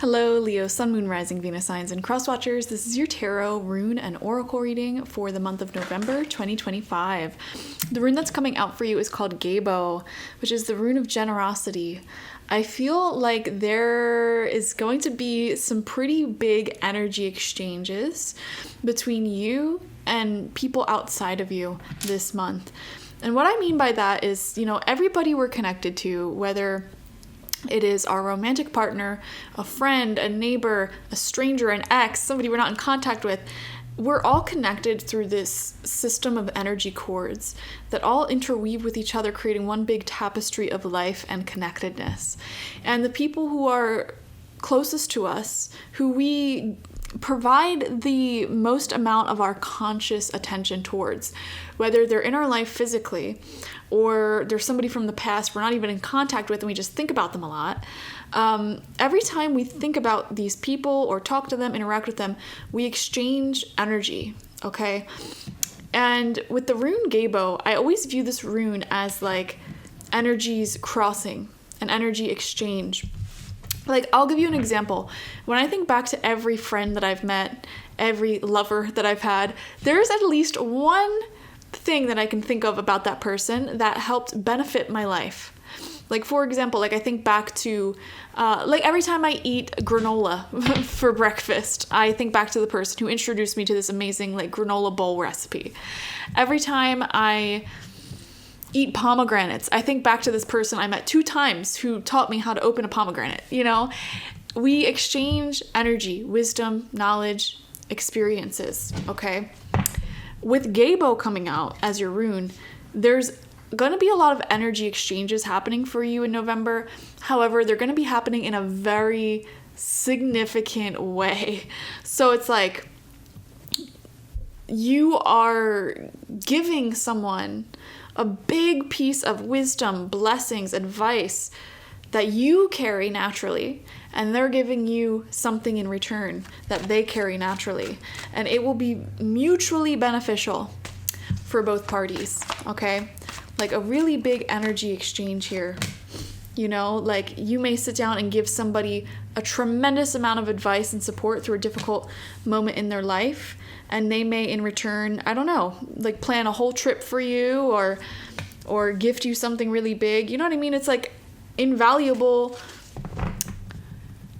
Hello, Leo, Sun, Moon, Rising, Venus signs, and cross watchers. This is your tarot, rune, and oracle reading for the month of November 2025. The rune that's coming out for you is called Gabbo, which is the rune of generosity. I feel like there is going to be some pretty big energy exchanges between you and people outside of you this month. And what I mean by that is, everybody we're connected to, whether it is our romantic partner, a friend, a neighbor, a stranger, an ex, somebody we're not in contact with, we're all connected through this system of energy cords that all interweave with each other, creating one big tapestry of life and connectedness. And the people who are closest to us, who we provide the most amount of our conscious attention towards, whether they're in our life physically or there's somebody from the past we're not even in contact with and we just think about them a lot. Every time we think about these people or talk to them, interact with them, we exchange energy, okay? And with the rune Gabbo, I always view this rune as like energies crossing, an energy exchange. Like, I'll give you an example. When I think back to every friend that I've met, every lover that I've had, there's at least one thing that I can think of about that person that helped benefit my life. Like, for example, I think back to, every time I eat granola for breakfast, I think back to the person who introduced me to this amazing, granola bowl recipe. Every time I eat pomegranates, I think back to this person I met 2 times who taught me how to open a pomegranate. We exchange energy, wisdom, knowledge, experiences, okay? With Gabbo coming out as your rune, there's going to be a lot of energy exchanges happening for you in November. However, they're going to be happening in a very significant way. So it's like you are giving someone a big piece of wisdom, blessings, advice that you carry naturally, and they're giving you something in return that they carry naturally. And it will be mutually beneficial for both parties, okay? Like a really big energy exchange here. You may sit down and give somebody a tremendous amount of advice and support through a difficult moment in their life, and they may in return, plan a whole trip for you or gift you something really big. You know what I mean? It's like invaluable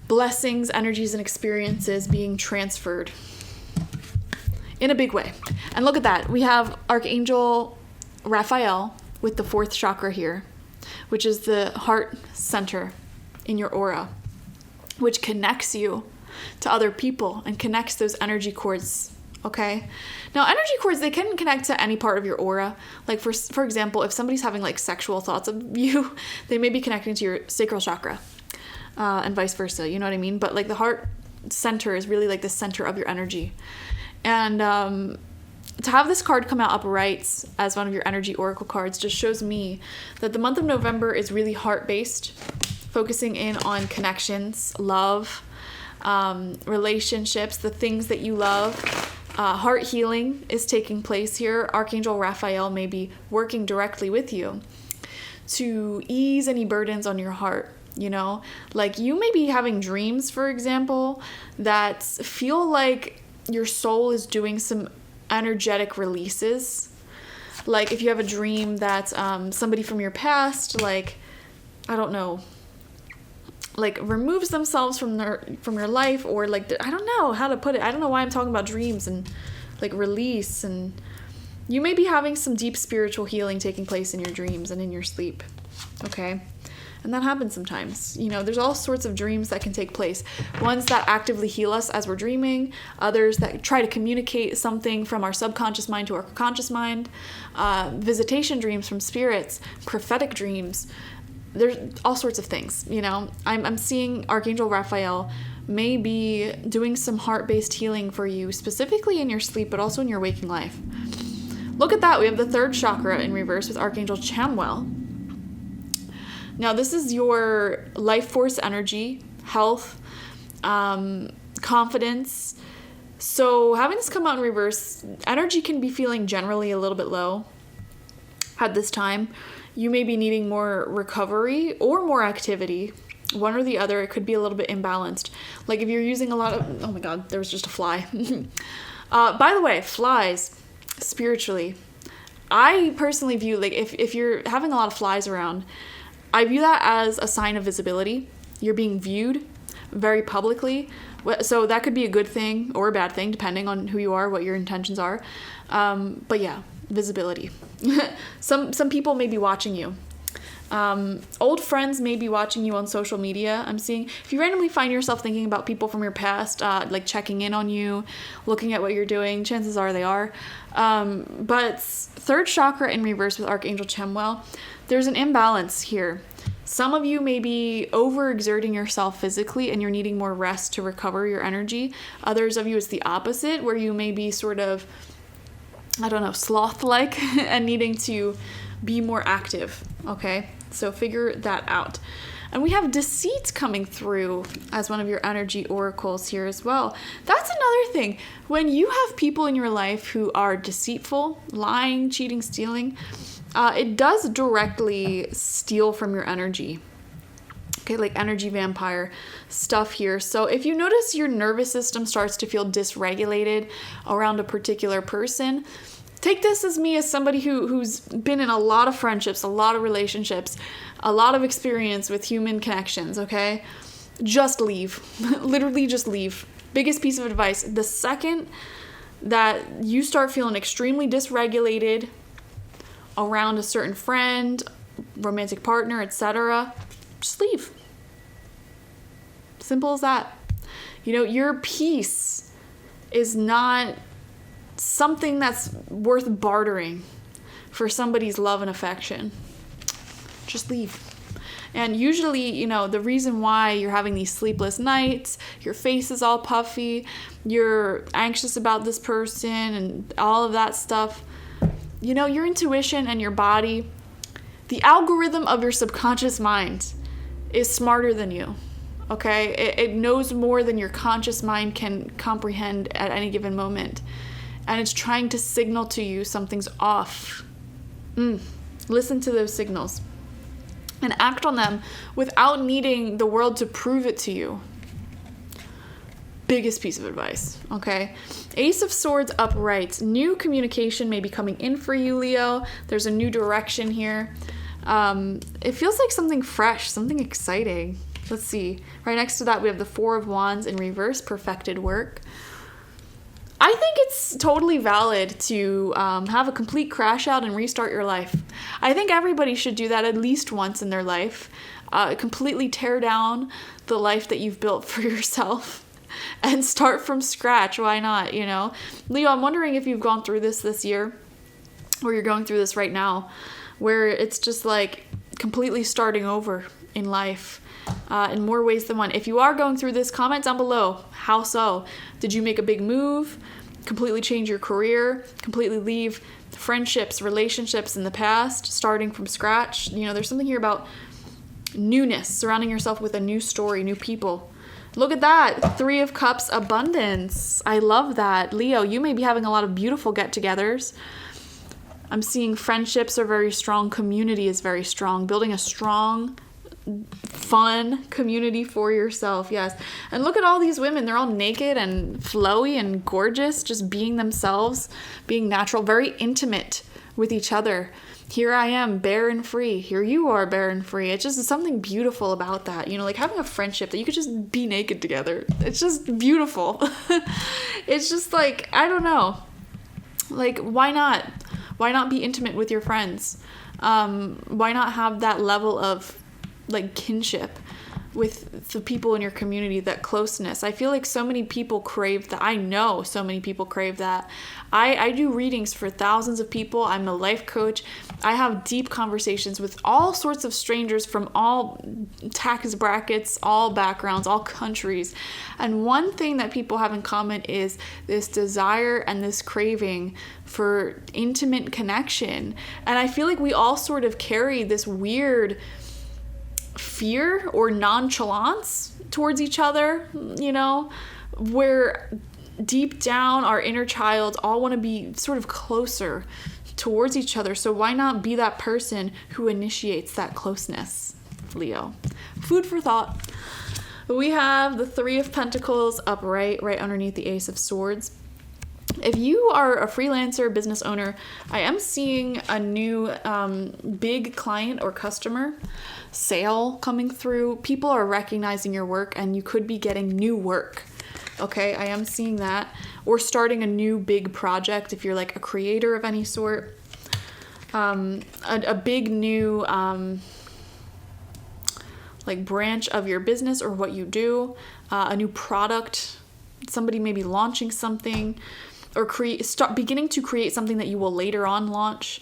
blessings, energies, and experiences being transferred in a big way. And look at that. We have Archangel Raphael with the 4th chakra here, which is the heart center in your aura, which connects you to other people and connects those energy cords, okay? Now, energy cords, they can connect to any part of your aura. Like, for example, if somebody's having, sexual thoughts of you, they may be connecting to your sacral chakra, and vice versa, you know what I mean? But, the heart center is really, the center of your energy. And to have this card come out upright as one of your energy oracle cards just shows me that the month of November is really heart-based, focusing in on connections, love, relationships, the things that you love. Heart healing is taking place here. Archangel Raphael may be working directly with you to ease any burdens on your heart. You may be having dreams, for example, that feel like your soul is doing some energetic releases. Like if you have a dream that somebody from your past, removes themselves from your life, or I don't know how to put it. I don't know why I'm talking about dreams and release, and you may be having some deep spiritual healing taking place in your dreams and in your sleep. Okay? And that happens sometimes. There's all sorts of dreams that can take place. Ones that actively heal us as we're dreaming. Others that try to communicate something from our subconscious mind to our conscious mind. Visitation dreams from spirits. Prophetic dreams. There's all sorts of things, I'm seeing Archangel Raphael may be doing some heart-based healing for you, specifically in your sleep, but also in your waking life. Look at that. We have the 3rd chakra in reverse with Archangel Chamuel. Now, this is your life force energy, health, confidence. So having this come out in reverse, energy can be feeling generally a little bit low at this time. You may be needing more recovery or more activity. One or the other. It could be a little bit imbalanced. Like if you're using a lot of, oh my God, there was just a fly. By the way, flies, spiritually, I personally view, like if you're having a lot of flies around, I view that as a sign of visibility. You're being viewed very publicly. So that could be a good thing or a bad thing, depending on who you are, what your intentions are. But yeah, visibility. Some people may be watching you. Old friends may be watching you on social media. I'm seeing if you randomly find yourself thinking about people from your past, like checking in on you, looking at what you're doing, chances are they are. But third chakra in reverse with Archangel Chemuel, there's an imbalance here. Some of you may be overexerting yourself physically and you're needing more rest to recover your energy. Others of you, it's the opposite, where you may be sort of, I don't know, sloth-like and needing to be more active, okay? So figure that out. And we have deceit coming through as one of your energy oracles here as well. That's another thing. When you have people in your life who are deceitful, lying, cheating, stealing, it does directly steal from your energy. Okay, like energy vampire stuff here. So if you notice your nervous system starts to feel dysregulated around a particular person, take this as me as somebody who's been in a lot of friendships, a lot of relationships, a lot of experience with human connections, okay? Just leave. Literally just leave. Biggest piece of advice. The second that you start feeling extremely dysregulated around a certain friend, romantic partner, etc., just leave. Simple as that. You know, your peace is not something that's worth bartering for somebody's love and affection. Just leave. And usually, you know, the reason why you're having these sleepless nights, your face is all puffy, you're anxious about this person and all of that stuff, you know, your intuition and your body, the algorithm of your subconscious mind is smarter than you, okay? It knows more than your conscious mind can comprehend at any given moment. And it's trying to signal to you something's off. Listen to those signals and act on them without needing the world to prove it to you. Biggest piece of advice, okay? Ace of Swords upright. New communication may be coming in for you, Leo. There's a new direction here. It feels like something fresh, something exciting. Let's see. Right next to that, we have the Four of Wands in reverse, perfected work. I think it's totally valid to have a complete crash out and restart your life. I think everybody should do that at least once in their life. Completely tear down the life that you've built for yourself and start from scratch. Why not, you know? Leo, I'm wondering if you've gone through this year, or you're going through this right now, where it's just like completely starting over in life. In more ways than one. If you are going through this, comment down below. How so? Did you make a big move? Completely change your career? Completely leave friendships, relationships in the past, starting from scratch? You know, there's something here about newness, surrounding yourself with a new story, new people. Look at that. 3 of Cups, abundance. I love that. Leo, you may be having a lot of beautiful get-togethers. I'm seeing friendships are very strong. Community is very strong. Building a strong, fun community for yourself. Yes. And look at all these women. They're all naked and flowy and gorgeous, just being themselves, being natural, very intimate with each other. Here I am, bare and free. Here you are, bare and free. It's just something beautiful about that. You know, like having a friendship that you could just be naked together. It's just beautiful. It's just like, I don't know. Like, why not? Why not be intimate with your friends? Why not have that level of like kinship with the people in your community, that closeness? I feel like so many people crave that. I know so many people crave that. I do readings for thousands of people. I'm a life coach. I have deep conversations with all sorts of strangers from all tax brackets, all backgrounds, all countries. And one thing that people have in common is this desire and this craving for intimate connection. And I feel like we all sort of carry this weird fear or nonchalance towards each other, you know, where deep down our inner child all want to be sort of closer towards each other. So why not be that person who initiates that closeness? Leo. Food for thought. We have the Three of Pentacles upright, right underneath the Ace of Swords. If you are a freelancer, business owner, I am seeing a new big client or customer sale coming through. People are recognizing your work and you could be getting new work. Okay, I am seeing that. Or starting a new big project if you're like a creator of any sort. A big new like branch of your business or what you do. A new product. Somebody may be launching something. Or start beginning to create something that you will later on launch.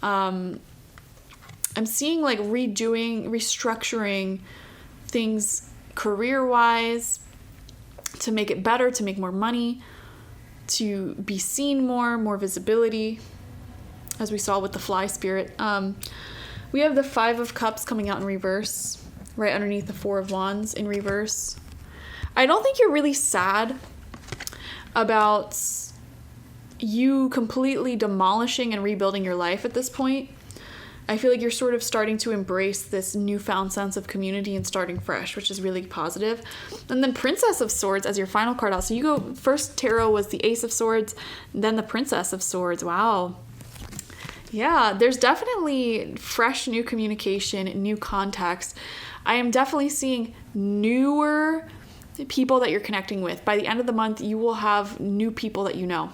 I'm seeing like restructuring things career-wise to make it better, to make more money, to be seen more visibility, as we saw with the fly spirit. We have the Five of Cups coming out in reverse, right underneath the Four of Wands in reverse. I don't think you're really sad about you completely demolishing and rebuilding your life at this point. I feel like you're sort of starting to embrace this newfound sense of community and starting fresh, which is really positive. And then Princess of Swords as your final card out. So you go first, tarot was the Ace of Swords, then the Princess of Swords. Wow. Yeah, there's definitely fresh new communication, new contacts. I am definitely seeing newer people that you're connecting with. By the end of the month, you will have new people that you know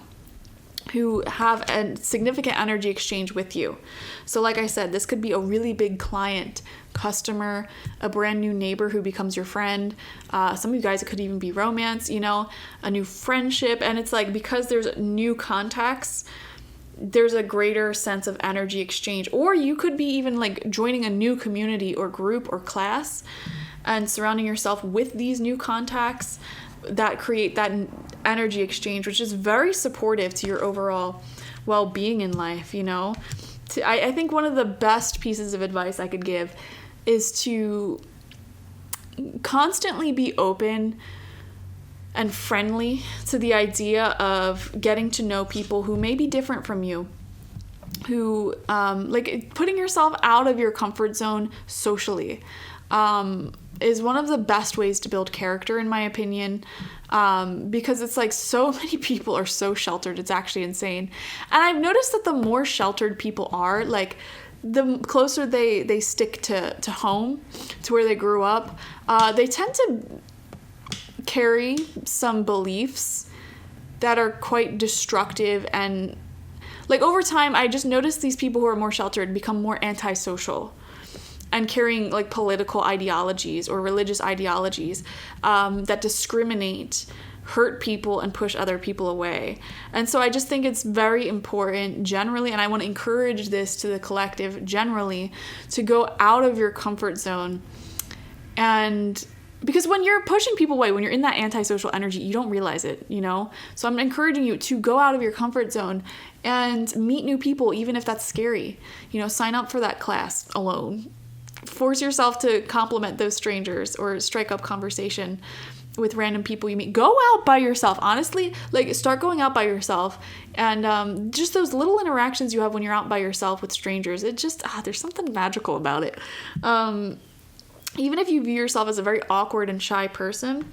who have a significant energy exchange with you. So like I said, this could be a really big client, customer, a brand new neighbor who becomes your friend. Some of you guys, it could even be romance, you know, a new friendship. And it's like, because there's new contacts, there's a greater sense of energy exchange. Or you could be even like joining a new community or group or class and surrounding yourself with these new contacts that create that energy exchange, which is very supportive to your overall well-being in life, you know. I think one of the best pieces of advice I could give is to constantly be open and friendly to the idea of getting to know people who may be different from you, who like putting yourself out of your comfort zone socially is one of the best ways to build character, in my opinion, because it's like so many people are so sheltered. It's actually insane. And I've noticed that the more sheltered people are, like the closer they stick to home, to where they grew up, they tend to carry some beliefs that are quite destructive. And like over time, I just noticed these people who are more sheltered become more antisocial and carrying like political ideologies or religious ideologies that discriminate, hurt people, and push other people away. And so I just think it's very important generally, and I want to encourage this to the collective generally, to go out of your comfort zone. And because when you're pushing people away, when you're in that antisocial energy, you don't realize it, you know? So I'm encouraging you to go out of your comfort zone and meet new people, even if that's scary. You know, sign up for that class alone. Force yourself to compliment those strangers or strike up conversation with random people you meet. Go out by yourself. Honestly, like start going out by yourself, and just those little interactions you have when you're out by yourself with strangers, it just, there's something magical about it. Even if you view yourself as a very awkward and shy person,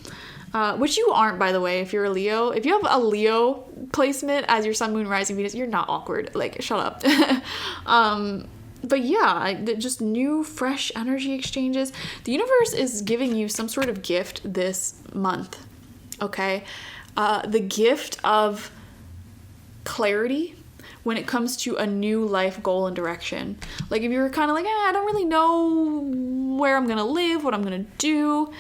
which you aren't, by the way, if you're a Leo. If you have a Leo placement as your sun, moon, rising, Venus, you're not awkward. Like, shut up. But yeah, just new, fresh energy exchanges. The universe is giving you some sort of gift this month, okay? The gift of clarity when it comes to a new life goal and direction. Like if you're kind of like, I don't really know where I'm going to live, what I'm going to do,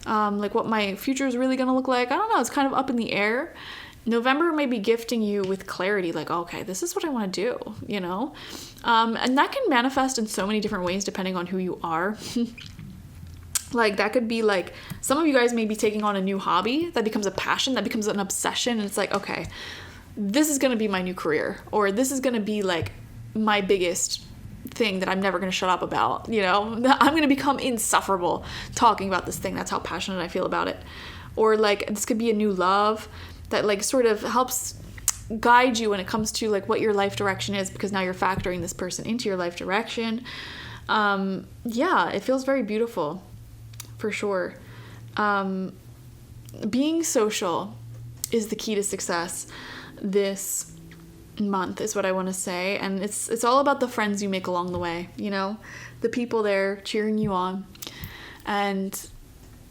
like what my future is really going to look like. I don't know. It's kind of up in the air. November may be gifting you with clarity, like, okay, this is what I want to do, you know? And that can manifest in so many different ways depending on who you are. Like that could be like, some of you guys may be taking on a new hobby that becomes a passion, that becomes an obsession. And it's like, okay, this is going to be my new career, or this is going to be like my biggest thing that I'm never going to shut up about, you know? I'm going to become insufferable talking about this thing. That's how passionate I feel about it. Or like, this could be a new love that like sort of helps guide you when it comes to like what your life direction is, because now you're factoring this person into your life direction. Yeah, it feels very beautiful, for sure. Being social is the key to success this month, is what I want to say. And it's all about the friends you make along the way, you know, the people there cheering you on and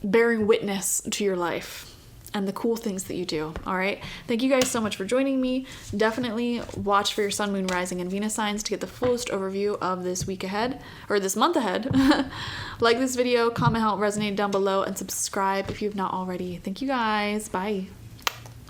bearing witness to your life and the cool things that you do. All right. Thank you guys so much for joining me. Definitely watch for your sun, moon, rising, and Venus signs to get the fullest overview of this week ahead, or this month ahead. Like this video, comment how it resonated down below, and subscribe if you have not already. Thank you guys. Bye.